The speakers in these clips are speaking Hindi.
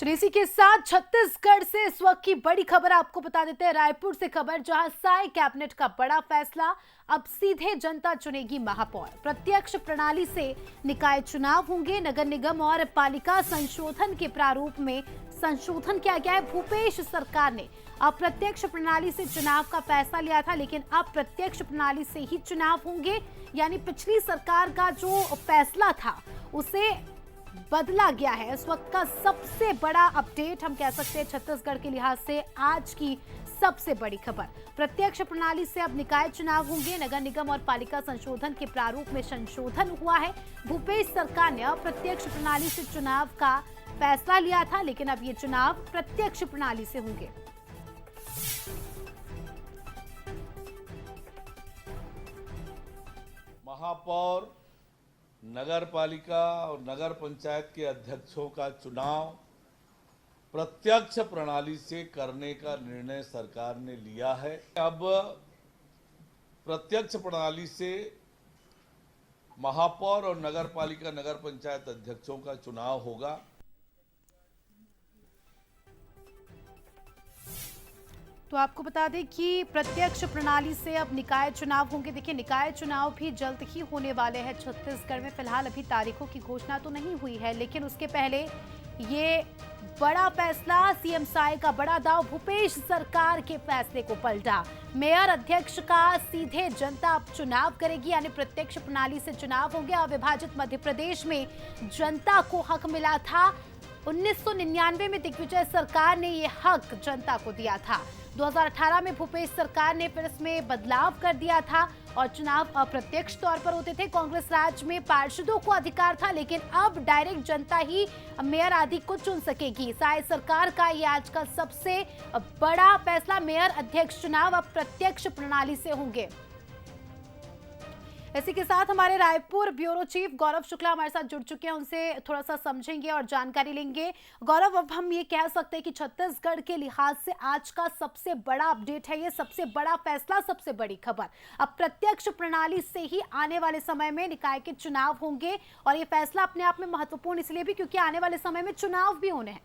चलिए इसी के साथ छत्तीसगढ़ से इस वक्त की बड़ी खबर आपको बता देते हैं। रायपुर से खबर, जहां साय कैबिनेट का बड़ा फैसला, अब सीधे जनता चुनेगी महापौर। प्रत्यक्ष प्रणाली से निकाय चुनाव होंगे। नगर निगम और पालिका संशोधन के प्रारूप में संशोधन किया गया है। भूपेश सरकार ने अप्रत्यक्ष प्रणाली से चुनाव का फैसला लिया था, लेकिन अब प्रत्यक्ष प्रणाली से ही चुनाव होंगे। यानी पिछली सरकार का जो फैसला था उसे बदला गया है। इस वक्त का सबसे बड़ा अपडेट हम कह सकते हैं छत्तीसगढ़ के लिहाज से आज की सबसे बड़ी खबर। प्रत्यक्ष प्रणाली से अब निकाय चुनाव होंगे। नगर निगम और पालिका संशोधन के प्रारूप में संशोधन हुआ है। भूपेश सरकार ने अप्रत्यक्ष प्रणाली से चुनाव का फैसला लिया था, लेकिन अब ये चुनाव प्रत्यक्ष प्रणाली से होंगे। महापौर, नगर पालिका और नगर पंचायत के अध्यक्षों का चुनाव प्रत्यक्ष प्रणाली से करने का निर्णय सरकार ने लिया है। अब प्रत्यक्ष प्रणाली से महापौर और नगर पालिका नगर पंचायत अध्यक्षों का चुनाव होगा। तो आपको बता दें कि प्रत्यक्ष प्रणाली से अब निकाय चुनाव होंगे। देखिए, निकाय चुनाव भी जल्द ही होने वाले हैं छत्तीसगढ़ में। फिलहाल अभी तारीखों की घोषणा तो नहीं हुई है, लेकिन उसके पहले ये बड़ा फैसला, सीएम साय का बड़ा दांव, भूपेश सरकार के फैसले को पलटा। मेयर अध्यक्ष का सीधे जनता अब चुनाव करेगी, यानी प्रत्यक्ष प्रणाली से चुनाव होंगे। अविभाजित मध्य प्रदेश में जनता को हक मिला था। 1999 में दिग्विजय सरकार ने ये हक जनता को दिया था। 2018 में भूपेश सरकार ने फिर इसमें बदलाव कर दिया था और चुनाव अप्रत्यक्ष तौर पर होते थे। कांग्रेस राज में पार्षदों को अधिकार था, लेकिन अब डायरेक्ट जनता ही मेयर आदि को चुन सकेगी। साय सरकार का ये आज का सबसे बड़ा फैसला, मेयर अध्यक्ष चुनाव अब प्रत्यक्ष प्रणाली से होंगे। इसी के साथ हमारे रायपुर ब्यूरो चीफ गौरव शुक्ला हमारे साथ जुड़ चुके हैं। उनसे थोड़ा सा समझेंगे और जानकारी लेंगे। गौरव, अब हम ये कह सकते हैं कि छत्तीसगढ़ के लिहाज से आज का सबसे बड़ा अपडेट है, ये सबसे बड़ा फैसला, सबसे बड़ी खबर। अब प्रत्यक्ष प्रणाली से ही आने वाले समय में निकाय के चुनाव होंगे, और ये फैसला अपने आप में महत्वपूर्ण इसलिए भी क्योंकि आने वाले समय में चुनाव भी होने हैं।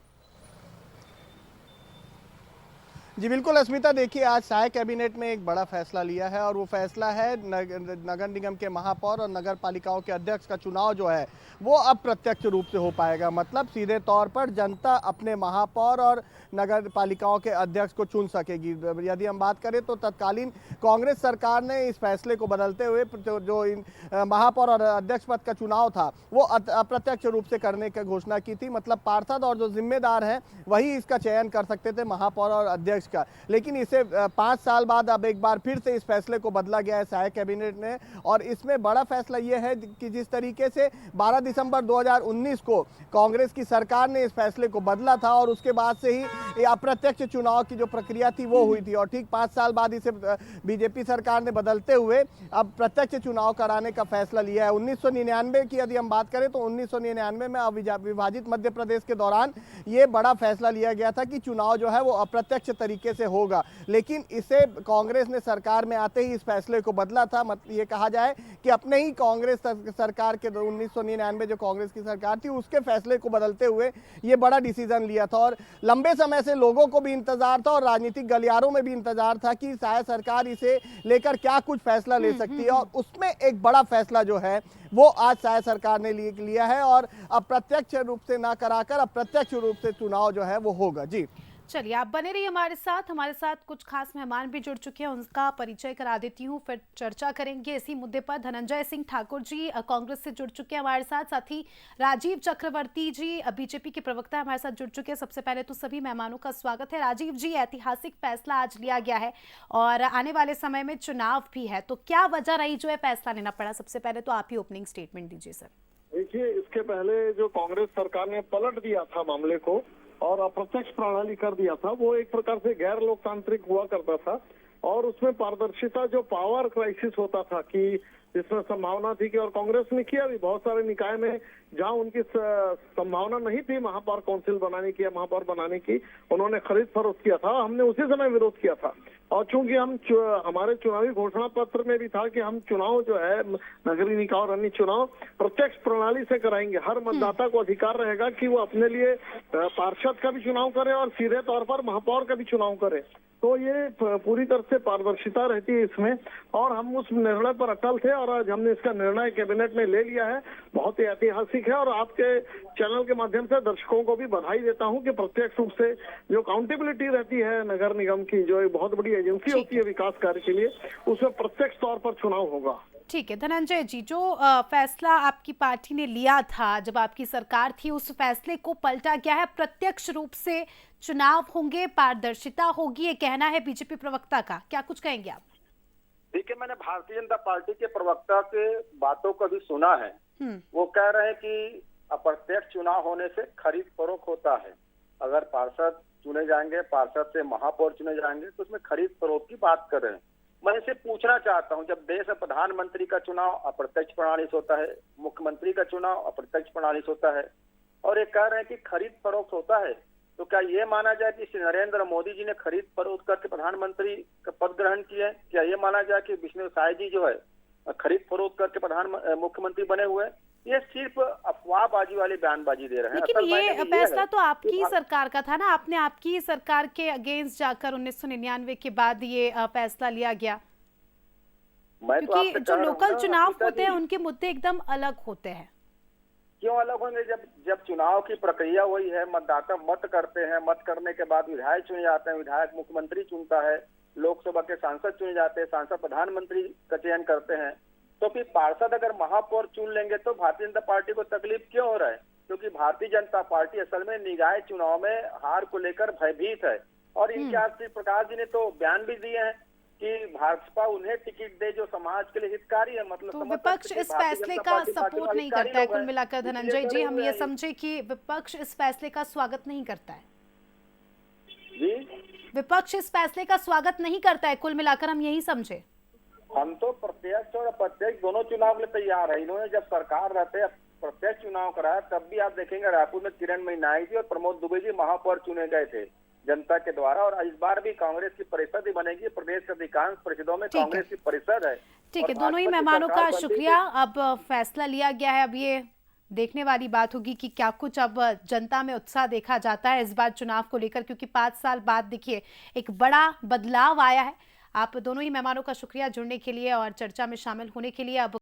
जी बिल्कुल अस्मिता, देखिए आज साय कैबिनेट में एक बड़ा फैसला लिया है, और वो फैसला है नगर निगम के महापौर और नगर पालिकाओं के अध्यक्ष का चुनाव जो है वो अब प्रत्यक्ष रूप से हो पाएगा। मतलब सीधे तौर पर जनता अपने महापौर और नगर पालिकाओं के अध्यक्ष को चुन सकेगी। यदि हम बात करें तो तत्कालीन कांग्रेस सरकार ने इस फैसले को बदलते हुए जो इन महापौर और अध्यक्ष पद का चुनाव था वो अप्रत्यक्ष रूप से करने की घोषणा की थी। मतलब पार्षद और जो जिम्मेदार हैं वही इसका चयन कर सकते थे, महापौर और अध्यक्ष का। लेकिन इसे 5 साल बाद अब एक बार फिर से इस फैसले को बदला गया है साय कैबिनेट ने, और इसमें बड़ा फैसला यह है कि जिस तरीके से 12 दिसंबर 2019 को कांग्रेस की सरकार ने इस फैसले को बदला था, और उसके बाद से ही अप्रत्यक्ष चुनाव की जो प्रक्रिया थी वो हुई थी, और ठीक 5 साल बाद इसे बीजेपी सरकार ने बदलते हुए अब प्रत्यक्ष चुनाव कराने का फैसला लिया है। 1999 की यदि हम बात करें तो 1999 में अविभाजित मध्य प्रदेश के दौरान ये बड़ा फैसला लिया गया था कि चुनाव जो है वो अप्रत्यक्ष तरीके से होगा, लेकिन इसे कांग्रेस ने सरकार में आते ही इस फैसले को बदला था। ये कहा जाए कि अपने ही कांग्रेस सरकार के 1999 जो कांग्रेस की सरकार थी उसके फैसले को बदलते हुए ये बड़ा डिसीजन लिया था, और लंबे समय से लोगों को भी इंतजार था और राजनीतिक गलियारों में भी इंतजार था कि शायद सरकार इसे लेकर क्या कुछ फैसला ले सकती है, और उसमें एक बड़ा फैसला जो है वो आज शायद सरकार ने लिया है, और अप्रत्यक्ष रूप से ना कराकर अप्रत्यक्ष रूप से चुनाव जो है वो होगा। जी चलिए, आप बने रहिए हमारे साथ कुछ खास मेहमान भी जुड़ चुके हैं, उनका परिचय करा देती हूँ, फिर चर्चा करेंगे इसी मुद्दे पर। धनंजय सिंह ठाकुर जी कांग्रेस से जुड़ चुके हैं हमारे साथ ही राजीव चक्रवर्ती जी बीजेपी के प्रवक्ता हमारे साथ जुड़ चुके हैं। सबसे पहले तो सभी मेहमानों का स्वागत है। राजीव जी, ऐतिहासिक फैसला आज लिया गया है और आने वाले समय में चुनाव भी है, तो क्या वजह रही जो है फैसला लेना पड़ा? सबसे पहले तो आप ही ओपनिंग स्टेटमेंट दीजिए सर। देखिए, इसके पहले जो कांग्रेस सरकार ने पलट दिया था मामले को और अप्रत्यक्ष प्रणाली कर दिया था, वो एक प्रकार से गैर लोकतांत्रिक हुआ करता था, और उसमें पारदर्शिता, जो पावर क्राइसिस होता था कि इसमें संभावना थी कि, और कांग्रेस ने किया भी बहुत सारे निकाय में जहां उनकी संभावना नहीं थी महापौर काउंसिल बनाने की या महापौर बनाने की, उन्होंने खरीद फरोख्त किया था। हमने उसी समय विरोध किया था। और चूंकि हम हमारे चुनावी घोषणा पत्र में भी था कि हम चुनाव जो है नगरीय निकाय और अन्य चुनाव प्रत्यक्ष प्रणाली से कराएंगे। हर मतदाता को अधिकार रहेगा कि वो अपने लिए पार्षद का भी चुनाव करे और सीधे तौर पर महापौर का भी चुनाव करे। तो ये पूरी तरह से पारदर्शिता रहती है इसमें, और हम उस निर्णय पर अटल थे और आज हमने इसका निर्णय कैबिनेट में ले लिया है। बहुत ही ऐतिहासिक है और आपके चैनल के माध्यम से दर्शकों को भी बधाई देता हूं कि प्रत्यक्ष रूप से जो अकाउंटेबिलिटी रहती है नगर निगम की, जो एक बहुत बड़ी एजेंसी होती है विकास कार्य के लिए, उसमें प्रत्यक्ष तौर पर चुनाव होगा। ठीक है धनंजय जी, जो फैसला आपकी पार्टी ने लिया था जब आपकी सरकार थी, उस फैसले को पलटा गया है। प्रत्यक्ष रूप से चुनाव होंगे, पारदर्शिता होगी, ये कहना है बीजेपी प्रवक्ता का। क्या कुछ कहेंगे आप? देखिए, मैंने भारतीय जनता पार्टी के प्रवक्ता के बातों को भी सुना है। वो कह रहे हैं कि अप्रत्यक्ष चुनाव होने से खरीद फरोख्त होता है। अगर पार्षद चुने जाएंगे, पार्षद से महापौर चुने जाएंगे, तो उसमें खरीद फरोख्त की बात कर रहे हैं। मैं इसे पूछना चाहता हूं, जब देश में प्रधानमंत्री का चुनाव अप्रत्यक्ष प्रणाली से होता है, मुख्यमंत्री का चुनाव अप्रत्यक्ष प्रणाली से होता है, और ये कह रहे हैं कि खरीद फरोख्त होता है, तो क्या ये माना जाए कि श्री नरेंद्र मोदी जी ने खरीद फरोख्त करके प्रधानमंत्री का पद ग्रहण किया है? क्या ये माना जाए कि विष्णु साय जी जो है खरीद फरोख्त करके मुख्यमंत्री बने हुए? ये सिर्फ अफवाहबाजी वाली बयानबाजी दे रहे हैं। लेकिन ये फैसला तो आपकी सरकार का था ना, आपने आपकी सरकार के अगेंस्ट जाकर 1999 के बाद ये फैसला लिया गया। क्योंकि जो लोकल चुनाव होते हैं उनके मुद्दे एकदम अलग होते हैं। क्यों अलग होंगे? जब चुनाव की प्रक्रिया वही है, मतदाता मत करते हैं, मत करने के बाद विधायक चुने जाते हैं, विधायक मुख्यमंत्री चुनता है, लोकसभा के सांसद चुने जाते हैं, सांसद प्रधानमंत्री का चयन करते हैं। तो फिर पार्षद अगर महापौर चुन लेंगे तो भारतीय जनता पार्टी को तकलीफ क्यों हो रहा है? क्योंकि भारतीय जनता पार्टी असल में निकाय चुनाव में हार को लेकर भयभीत है। और इनके आज श्री प्रकाश जी ने तो बयान भी दिए हैं कि भाजपा उन्हें टिकट दे जो समाज के लिए हितकारी है। मतलब तो विपक्ष इस फैसले का सपोर्ट नहीं करता है। कुल मिलाकर धनंजय जी, हम ये समझे कि विपक्ष इस फैसले का स्वागत नहीं करता है। जी, विपक्ष इस फैसले का स्वागत नहीं करता है, कुल मिलाकर हम यही समझे। हम तो प्रत्यक्ष और अप्रत्यक्ष दोनों चुनाव के लिए तैयार है। इन्होंने जब सरकार रहते प्रत्यक्ष चुनाव कराया, तब भी आप देखेंगे रायपुर में किरण मनीनाई जी और प्रमोद दुबे जी महापौर चुने गए थे जनता के द्वारा। और इस बार भी कांग्रेस की परिषद ही बनेगी। प्रदेश के अधिकांश परिषदों में कांग्रेस की परिषद है। ठीक है, दोनों ही मेहमानों का शुक्रिया। अब फैसला लिया गया है, अब ये देखने वाली बात होगी कि क्या कुछ अब जनता में उत्साह देखा जाता है इस बार चुनाव को लेकर, क्योंकि 5 साल बाद देखिए एक बड़ा बदलाव आया है। आप दोनों ही मेहमानों का शुक्रिया जुड़ने के लिए और चर्चा में शामिल होने के लिए। अब